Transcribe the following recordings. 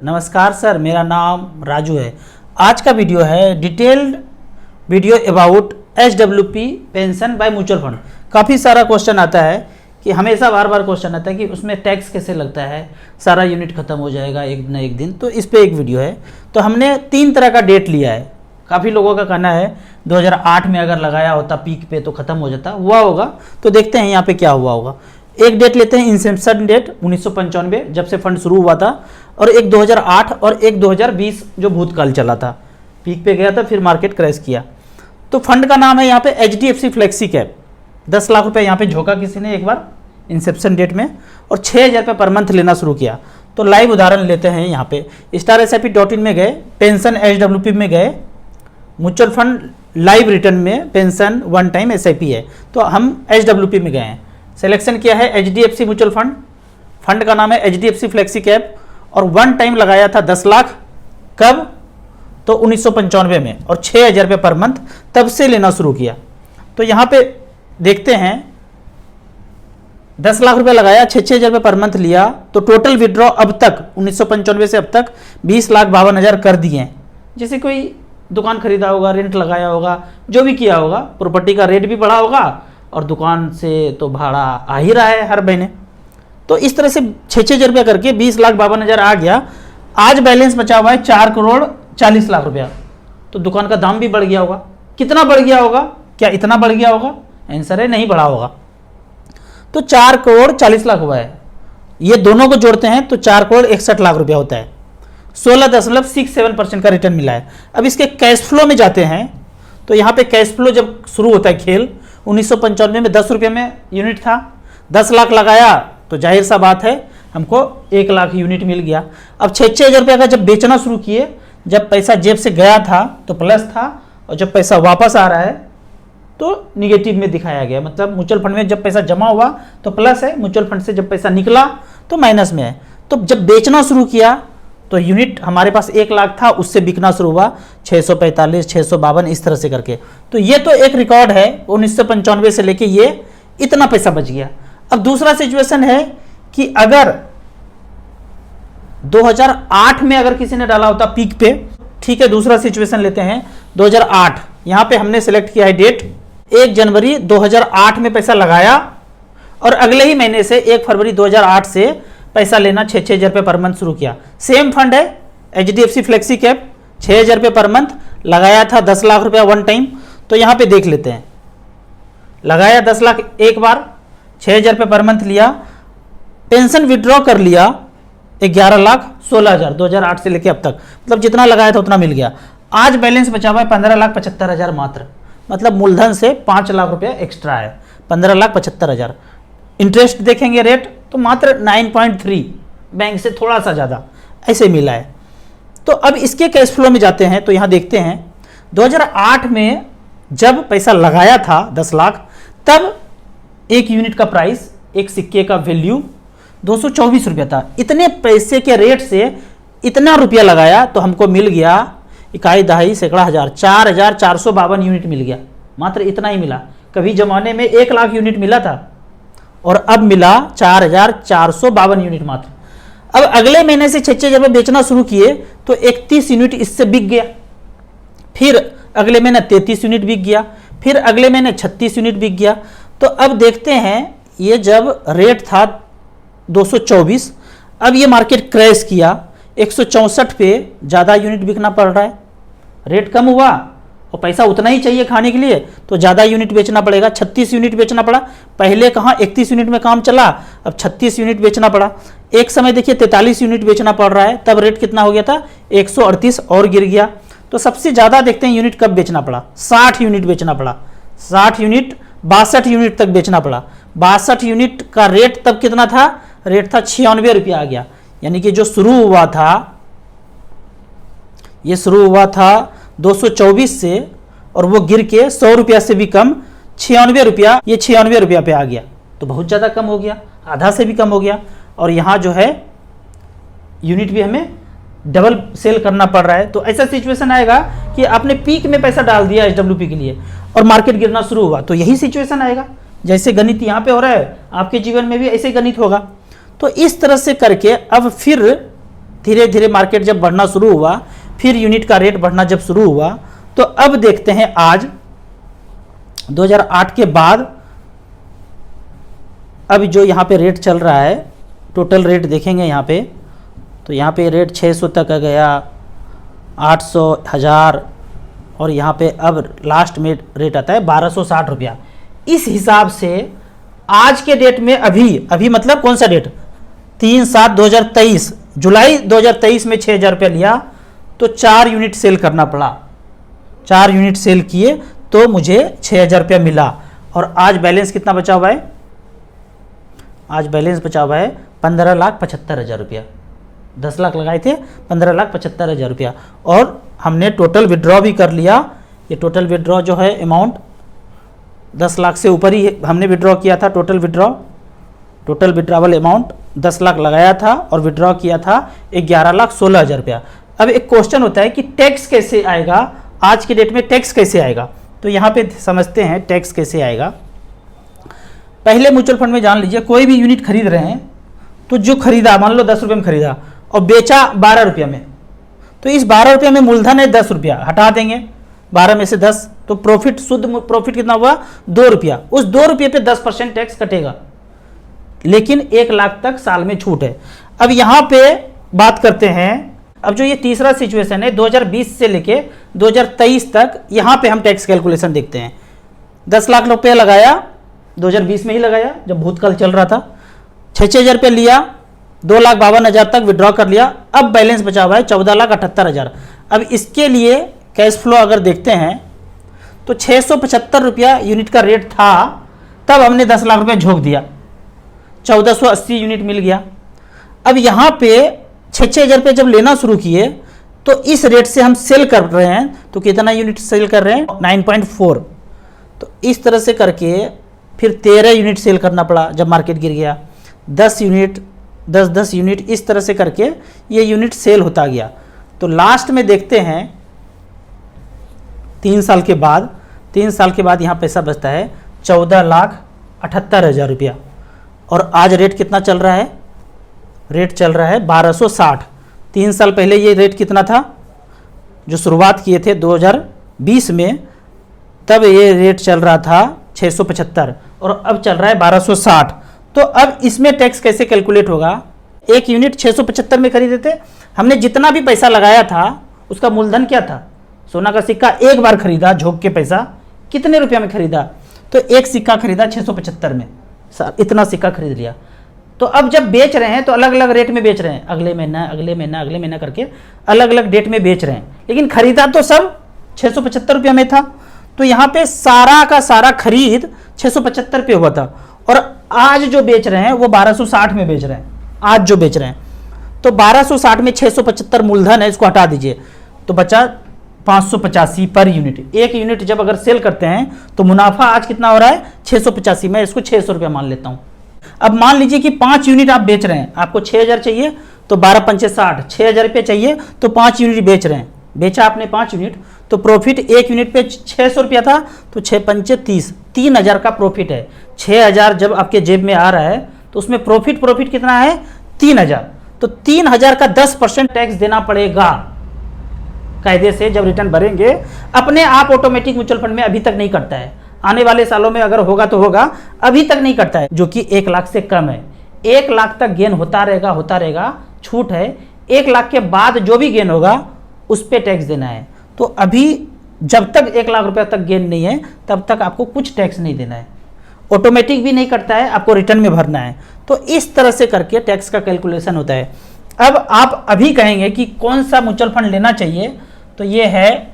नमस्कार सर, मेरा नाम राजू है। आज का वीडियो है detailed video about HWP pension by mutual fund. काफ़ी सारा क्वेश्चन आता है कि हमेशा बार बार क्वेश्चन आता है कि उसमें टैक्स कैसे लगता है, सारा यूनिट खत्म हो जाएगा एक न एक दिन। तो इस पे एक वीडियो है। तो हमने 3 तरह का डेट लिया है। काफ़ी लोगों का कहना है 2008 में अगर लगाया होता पीक पे तो ख़त्म हो जाता, हुआ होगा। तो देखते हैं यहाँ पे क्या हुआ होगा। एक डेट लेते हैं इंसेप्शन डेट 1995 जब से फंड शुरू हुआ था, और एक 2008 और एक 2020 जो भूतकाल चला था, पीक पे गया था फिर मार्केट क्रैश किया। तो फंड का नाम है यहाँ पे HDFC फ्लेक्सी कैप। 10 लाख रुपए यहाँ पे झोंका किसी ने एक बार इंसेप्शन डेट में, और 6,000 रुपये पर मंथ लेना शुरू किया। तो लाइव उदाहरण लेते हैं यहाँ पे। StarSIP.in में गए, पेंशन HWP में गए, म्यूचुअल फंड लाइव रिटर्न में पेंशन वन टाइम SIP है, तो हम HWP में गए हैं। सिलेक्शन किया है HDFC म्यूचुअल फंड, फंड का नाम है HDFC फ्लेक्सी कैप, और वन टाइम लगाया था 10 लाख। कब? तो 1995 में, और 6,000 रुपये पर मंथ तब से लेना शुरू किया। तो यहाँ पे देखते हैं 10 लाख रुपए लगाया, 6,000 रुपये पर मंथ लिया, तो टोटल विड्रॉ अब तक 1995 से अब तक 20,52,000 कर दिए हैं। जैसे कोई दुकान खरीदा होगा, रेंट लगाया होगा, जो भी किया होगा, प्रॉपर्टी का रेट भी बढ़ा होगा और दुकान से तो भाड़ा आ ही रहा है हर महीने। तो इस तरह से 6,000 रुपये करके 20,52,000 आ गया। आज बैलेंस बचा हुआ है 4,40,00,000 रुपया। तो दुकान का दाम भी बढ़ गया होगा। कितना बढ़ गया होगा? क्या इतना बढ़ गया होगा? आंसर है नहीं बढ़ा होगा। तो 4,40,00,000 हुआ है। ये दोनों को जोड़ते हैं तो 4,61,00,000 रुपया होता है। 16.67% का रिटर्न मिला है। अब इसके कैश फ्लो में जाते हैं। तो यहाँ पे कैश फ्लो जब शुरू होता है खेल, 1995 में 10 रुपये में यूनिट था, 10 लाख लगाया तो जाहिर सा बात है हमको 1 लाख यूनिट मिल गया। अब 6,000 रुपये का जब बेचना शुरू किए, जब पैसा जेब से गया था तो प्लस था, और जब पैसा वापस आ रहा है तो निगेटिव में दिखाया गया। मतलब म्यूचुअल फंड में जब पैसा जमा हुआ तो प्लस है, म्यूचुअल फंड से जब पैसा निकला तो माइनस में है। तो जब बेचना शुरू किया तो यूनिट हमारे पास 1 लाख था, उससे बिकना शुरू हुआ 645, 652 इस तरह से करके। तो ये तो एक रिकॉर्ड है 1995 से लेके ये इतना पैसा बच गया। अब दूसरा सिचुएशन है कि अगर 2008 में अगर किसी ने डाला होता पीक पे, ठीक है, दूसरा सिचुएशन लेते हैं 2008। यहां पे हमने सेलेक्ट किया है डेट 1 जनवरी 2008 में पैसा लगाया, और अगले ही महीने से 1 फरवरी 2008 से पैसा लेना 6,000 रुपये पर मंथ शुरू किया। सेम फंड है HDFC फ्लेक्सी कैप, 6,000 रुपये पर मंथ लगाया था, 10 लाख रुपया वन टाइम। तो यहां पे देख लेते हैं, लगाया 10 लाख एक बार, 6,000 रुपये पर मंथ लिया, पेंशन विड्रॉ कर लिया 11,16,000 2008 से लेके अब तक, मतलब जितना लगाया था उतना मिल गया। आज बैलेंस बचा हुआ है 15,75,000 मात्र, मतलब मूलधन से 5 लाख रुपया एक्स्ट्रा है, 15,75,000। इंटरेस्ट देखेंगे रेट तो मात्र 9.3, बैंक से थोड़ा सा ज़्यादा ऐसे मिला है। तो अब इसके कैश फ्लो में जाते हैं तो यहाँ देखते हैं 2008 में जब पैसा लगाया था 10 लाख, तब एक यूनिट का प्राइस, एक सिक्के का वैल्यू 224 रुपया था। इतने पैसे के रेट से इतना रुपया लगाया तो हमको मिल गया इकाई दहाई सैकड़ा हज़ार 4,452 यूनिट मिल गया। मात्र इतना ही मिला। कभी जमाने में 1 लाख यूनिट मिला था और अब मिला 4,452 यूनिट मात्र। अब अगले महीने से 6,000 रुपये बेचना शुरू किए तो 31 यूनिट इससे बिक गया। फिर अगले महीने 33 यूनिट बिक गया, फिर अगले महीने 36 यूनिट बिक गया। तो अब देखते हैं, ये जब रेट था 224, अब ये मार्केट क्रैश किया, 164 पे ज़्यादा यूनिट बिकना पड़ रहा है। रेट कम हुआ और पैसा उतना ही चाहिए खाने के लिए, तो ज़्यादा यूनिट बेचना पड़ेगा। 36 यूनिट बेचना पड़ा। पहले कहाँ 31 यूनिट में काम चला, अब 36 यूनिट बेचना पड़ा। एक समय देखिए 43 यूनिट बेचना पड़ रहा है, तब रेट कितना हो गया था 138 और गिर गया। तो सबसे ज़्यादा देखते हैं यूनिट कब बेचना पड़ा, 60 यूनिट बेचना पड़ा। 60 यूनिट 62 यूनिट तक बेचना पड़ा। 62 यूनिट का रेट तब कितना था? रेट था 96 रुपया आ गया। यानी कि जो शुरू हुआ था, ये शुरू हुआ था 224 से, और वो गिर के 100 रुपया से भी कम 96 रुपया, ये 96 रुपया पे आ गया। तो बहुत ज़्यादा कम हो गया, आधा से भी कम हो गया। और यहाँ जो है यूनिट भी हमें डबल सेल करना पड़ रहा है। तो ऐसा सिचुएशन आएगा कि आपने पीक में पैसा डाल दिया HWP के लिए और मार्केट गिरना शुरू हुआ, तो यही सिचुएशन आएगा। जैसे गणित यहाँ पे हो रहा है, आपके जीवन में भी ऐसे गणित होगा। तो इस तरह से करके अब फिर धीरे धीरे मार्केट जब बढ़ना शुरू हुआ, फिर यूनिट का रेट बढ़ना जब शुरू हुआ, तो अब देखते हैं आज 2008 के बाद अब जो यहाँ पे रेट चल रहा है, टोटल रेट देखेंगे यहाँ पे, तो यहाँ पे रेट 600 तक आ गया, 800, 1000, और यहाँ पे अब लास्ट में रेट आता है 1260 रुपया। इस हिसाब से आज के डेट में अभी मतलब कौन सा डेट, 3/7/2023, जुलाई 2023 में 6000 रुपया लिया तो 4 यूनिट सेल करना पड़ा, 4 यूनिट सेल किए तो मुझे 6000 रुपया मिला। और आज बैलेंस कितना बचा हुआ है, आज बैलेंस बचा हुआ है 15,75,000 रुपया। 10 लाख लगाए थे, 15,75,000 रुपया, और हमने टोटल विड्रॉ भी कर लिया। ये टोटल विड्रॉ जो है अमाउंट 10 लाख से ऊपर ही हमने विड्रॉ किया था। टोटल विड्रॉवल अमाउंट 10 लाख लगाया था और विड्रॉ किया था 11,16,000 रुपया। अब एक क्वेश्चन होता है कि टैक्स कैसे आएगा, आज की डेट में टैक्स कैसे आएगा, तो यहाँ पे समझते हैं टैक्स कैसे आएगा। पहले म्यूचुअल फंड में जान लीजिए, कोई भी यूनिट खरीद रहे हैं तो जो खरीदा, मान लो 10 रुपये में खरीदा और बेचा 12 रुपये में, तो इस 12 रुपये में मूलधन है 10 रुपया, हटा देंगे 12 में से 10, तो प्रॉफिट, शुद्ध प्रॉफिट कितना हुआ, 2 रुपया। उस 2 रुपये पे 10% टैक्स कटेगा, लेकिन 1 लाख तक साल में छूट है। अब यहाँ पे बात करते हैं, अब जो ये तीसरा सिचुएशन है 2020 से लेके 2023 तक, यहाँ पे हम टैक्स कैलकुलेशन देखते हैं। 10 लाख रुपया लगाया, 2020 में ही लगाया जब भूतकाल चल रहा था, 6,000 रुपया लिया, 2,52,000 तक विड्रॉ कर लिया, अब बैलेंस बचा हुआ है 14,78,000। अब इसके लिए कैश फ्लो अगर देखते हैं तो 675 रुपया यूनिट का रेट था, तब हमने 10 लाख रुपया झोंक दिया, 1480 यूनिट मिल गया। अब यहाँ पे 6,000 रुपये जब लेना शुरू किए तो इस रेट से हम सेल कर रहे हैं, तो कितना यूनिट सेल कर रहे हैं, 9.4। तो इस तरह से करके फिर 13 यूनिट सेल करना पड़ा जब मार्केट गिर गया, 10 यूनिट, 10 यूनिट, इस तरह से करके ये यूनिट सेल होता गया। तो लास्ट में देखते हैं 3 साल के बाद यहाँ पैसा बचता है 14,78,000 रुपया। और आज रेट कितना चल रहा है, रेट चल रहा है 1260। 3 साल पहले ये रेट कितना था, जो शुरुआत किए थे 2020 में, तब ये रेट चल रहा था 675 और अब चल रहा है 1260। तो अब इसमें टैक्स कैसे कैलकुलेट होगा, एक यूनिट 675 में खरीदे थे, हमने जितना भी पैसा लगाया था उसका मूलधन क्या था, सोना का सिक्का एक बार खरीदा, झोंक के पैसा कितने रुपया में खरीदा, तो एक सिक्का खरीदा 675 में, इतना सिक्का खरीद लिया। तो अब जब बेच रहे हैं तो अलग अलग रेट में बेच रहे हैं, अगले महीना करके अलग अलग डेट में बेच रहे हैं, लेकिन खरीदा तो सब 675 रुपया में था। तो यहाँ पे सारा का सारा खरीद 675 पे हुआ था, और आज जो बेच रहे हैं वो 1260 में बेच रहे हैं, आज जो बेच रहे हैं। तो 1260 में 675 मूलधन है, इसको हटा दीजिए तो बचा 585 पर यूनिट। एक यूनिट जब अगर सेल करते हैं तो मुनाफा आज कितना हो रहा है, 685। मैं इसको 600 रुपया मान लेता हूँ। अब मान लीजिए कि 5 यूनिट आप बेच रहे हैं, आपको 6000 चाहिए तो 12 पंचे 60, 6000 रुपये चाहिए तो 5 यूनिट बेच रहे हैं, बेचा आपने 5 यूनिट, तो प्रॉफिट एक यूनिट पे 600 रुपया था, तो 6 पंचे 30, 3000 का प्रॉफिट है। 6000 जब आपके जेब में आ रहा है तो उसमें प्रॉफिट कितना है, 3000। तो 3000 का 10% टैक्स देना पड़ेगा कायदे से। जब रिटर्न भरेंगे अपने आप ऑटोमेटिक म्यूचुअल फंड में अभी तक नहीं कटता है, आने वाले सालों में अगर होगा तो होगा, अभी तक नहीं कटता है, जो कि 1 लाख से कम है। 1 लाख तक गेन होता रहेगा, छूट है। 1 लाख के बाद जो भी गेन होगा उस पर टैक्स देना है। तो अभी जब तक 1 लाख रुपया तक गेन नहीं है तब तक आपको कुछ टैक्स नहीं देना है, ऑटोमेटिक भी नहीं कटता है, आपको रिटर्न में भरना है। तो इस तरह से करके टैक्स का कैलकुलेशन होता है। अब आप अभी कहेंगे कि कौन सा म्यूचुअल फंड लेना चाहिए, तो ये है,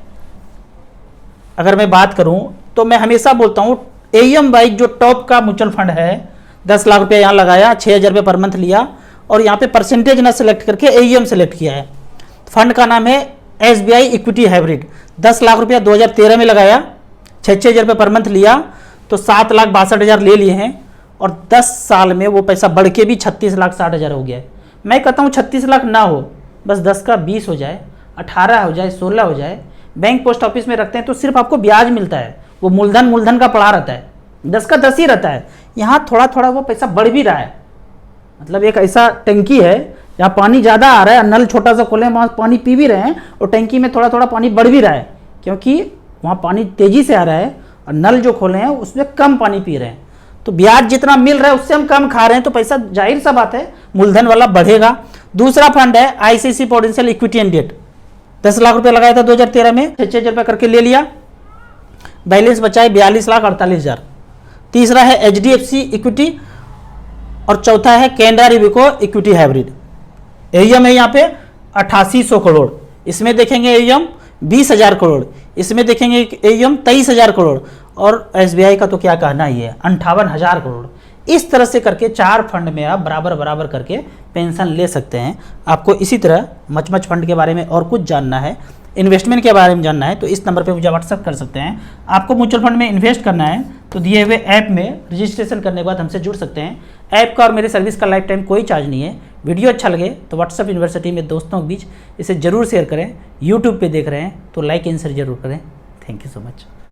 अगर मैं बात करूं तो मैं हमेशा बोलता हूं AUM वाइज जो टॉप का म्यूचुअल फंड है, 10 लाख रुपया यहाँ लगाया, 6,000 रुपये पर मंथ लिया, और यहाँ पे परसेंटेज ना सेलेक्ट करके AUM सेलेक्ट किया है। फंड का नाम है SBI इक्विटी हाइब्रिड। 10 लाख रुपया 2013 में लगाया, 6,000 रुपये पर मंथ लिया, तो 7,62,000 ले लिए हैं, और 10 साल में वो पैसा बढ़ के भी 36,60,000 हो गया है। मैं कहता हूँ 36 लाख ना हो, बस 10 का 20 हो जाए, 18 हो जाए, 16 हो जाए। बैंक पोस्ट ऑफिस में रखते हैं तो सिर्फ आपको ब्याज मिलता है, वो मूलधन का पड़ा रहता है, 10 का 10 ही रहता है। यहाँ थोड़ा थोड़ा वो पैसा बढ़ भी रहा है, मतलब एक ऐसा टंकी है जहाँ पानी ज़्यादा आ रहा है, नल छोटा सा खोले, वहाँ पानी पी भी रहे हैं और टंकी में थोड़ा थोड़ा पानी बढ़ भी रहा है, क्योंकि वहाँ पानी तेज़ी से आ रहा है और नल जो खोले हैं उसमें कम पानी पी रहे हैं। तो ब्याज जितना मिल रहा है उससे हम कम खा रहे हैं, तो पैसा जाहिर सा बात है मूलधन वाला बढ़ेगा। दूसरा फंड है ICC Prudential equity and debt, 10 lakh रुपए लगाया था 2013 में, 6,000 रुपये करके ले लिया, बैलेंस बचा है 42,48,000। तीसरा है एचडीएफसी इक्विटी और चौथा है कैनरा रिविको इक्विटी हाइब्रिड। एईएम है यहाँ पे 8800 करोड़, इसमें देखेंगे एईएम 20,000 करोड़, इसमें देखेंगे एईएम 23,000 करोड़, और एसबीआई का तो क्या कहना ही है 58,000 करोड़। इस तरह से करके 4 फंड में आप बराबर बराबर करके पेंशन ले सकते हैं। आपको इसी तरह मच फंड के बारे में और कुछ जानना है, इन्वेस्टमेंट के बारे में जानना है, तो इस नंबर पे मुझे व्हाट्सअप कर सकते हैं। आपको म्यूचुअल फंड में इन्वेस्ट करना है तो दिए हुए ऐप में रजिस्ट्रेशन करने के बाद हमसे जुड़ सकते हैं। ऐप का और मेरे सर्विस का लाइफ टाइम कोई चार्ज नहीं है। वीडियो अच्छा लगे तो व्हाट्सअप यूनिवर्सिटी में दोस्तों के बीच इसे जरूर शेयर करें। यूट्यूब पे देख रहे हैं तो लाइक एंड शेयर जरूर करें। Thank you so much.